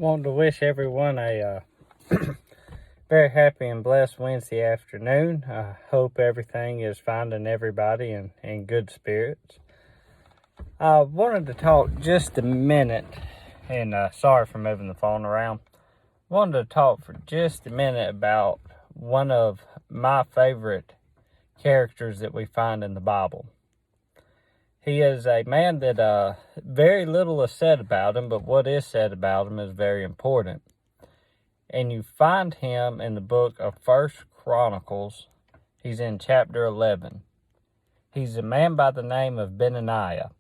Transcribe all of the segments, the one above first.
Want to wish everyone a very happy and blessed Wednesday afternoon. I hope everything is finding everybody in good spirits. I wanted to talk just a minute, and sorry for moving the phone around. Wanted to talk for just a minute about one of my favorite characters that we find in the Bible. He is a man that very little is said about him, but what is said about him is very important. And you find him in the book of 1 Chronicles. He's in chapter 11. He's a man by the name of Benaiah.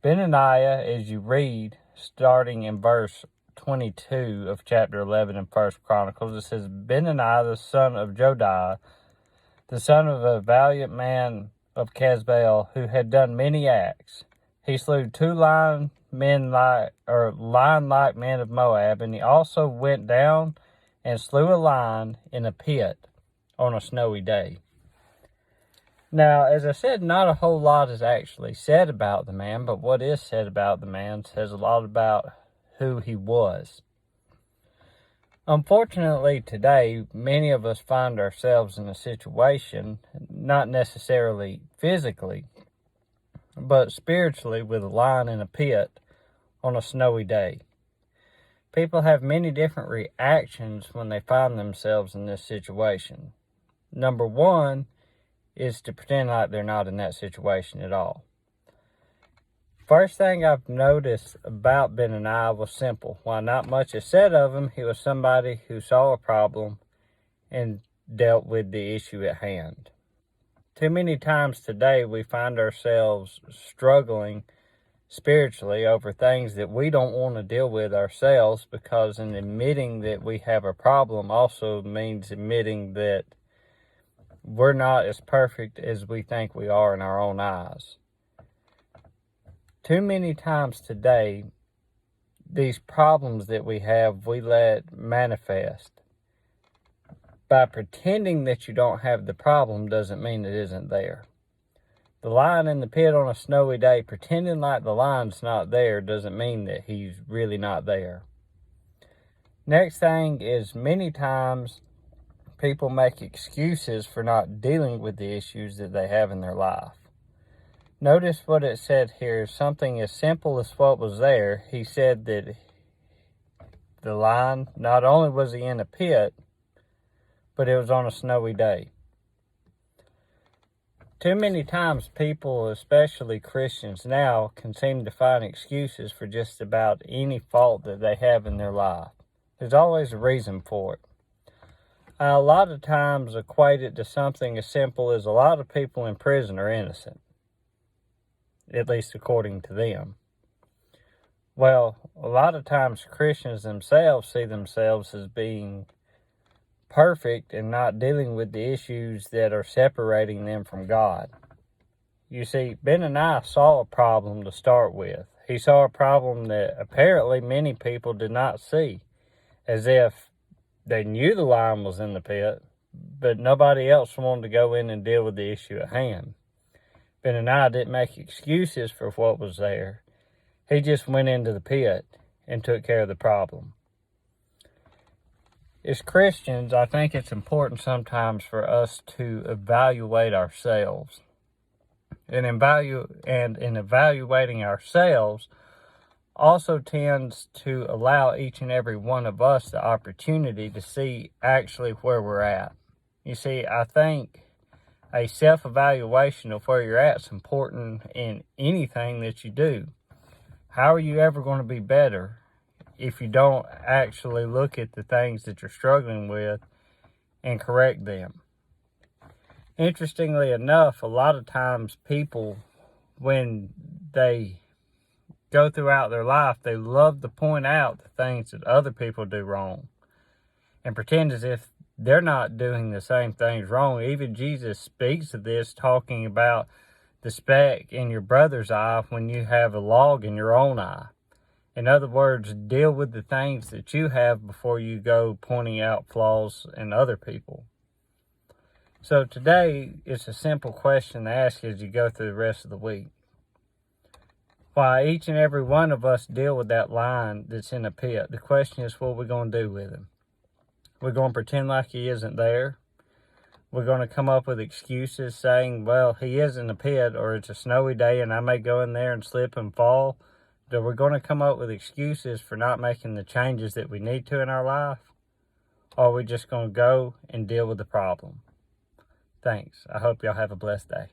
Benaiah, as you read, starting in verse 22 of chapter 11 in 1 Chronicles, it says, Benaiah, the son of Jodiah, the son of a valiant man of Casbel, who had done many acts. He slew 2 lion-like men of Moab, and he also went down and slew a lion in a pit on a snowy day. Now, as I said, not a whole lot is actually said about the man, but what is said about the man says a lot about who he was. Unfortunately, today, many of us find ourselves in a situation, not necessarily physically, but spiritually, with a lion in a pit on a snowy day. People have many different reactions when they find themselves in this situation. Number one is to pretend like they're not in that situation at all. First thing I've noticed about Benaiah was simple. While not much is said of him, he was somebody who saw a problem and dealt with the issue at hand. Too many times today we find ourselves struggling spiritually over things that we don't want to deal with ourselves, because in admitting that we have a problem also means admitting that we're not as perfect as we think we are in our own eyes. Too many times today, these problems that we have, we let manifest. By pretending that you don't have the problem doesn't mean it isn't there. The lion in the pit on a snowy day, pretending like the lion's not there doesn't mean that he's really not there. Next thing is, many times people make excuses for not dealing with the issues that they have in their life. Notice what it said here, something as simple as what was there. He said that the lion, not only was he in a pit, but it was on a snowy day. Too many times people, especially Christians now, can seem to find excuses for just about any fault that they have in their life. There's always a reason for it. I a lot of times equate it to something as simple as a lot of people in prison are innocent, at least according to them. Well, a lot of times Christians themselves see themselves as being perfect and not dealing with the issues that are separating them from God. You see, Benaiah saw a problem to start with. He saw a problem that apparently many people did not see, as if they knew the lion was in the pit, but nobody else wanted to go in and deal with the issue at hand. Benaiah didn't make excuses for what was there. He just went into the pit and took care of the problem. As Christians, I think it's important sometimes for us to evaluate ourselves. And in evaluating ourselves also tends to allow each and every one of us the opportunity to see actually where we're at. You see, I think a self-evaluation of where you're at is important in anything that you do. How are you ever going to be better if you don't actually look at the things that you're struggling with and correct them? Interestingly enough, a lot of times people, when they go throughout their life, they love to point out the things that other people do wrong and pretend as if they're not doing the same things wrong. Even Jesus speaks of this, talking about the speck in your brother's eye when you have a log in your own eye. In other words, deal with the things that you have before you go pointing out flaws in other people. So today, it's a simple question to ask as you go through the rest of the week. While each and every one of us deal with that lion that's in the pit, the question is what we're going to do with him. We're going to pretend like he isn't there. We're going to come up with excuses saying, well, he is in the pit, or it's a snowy day and I may go in there and slip and fall. So we're going to come up with excuses for not making the changes that we need to in our life. Or are we just going to go and deal with the problem? Thanks. I hope y'all have a blessed day.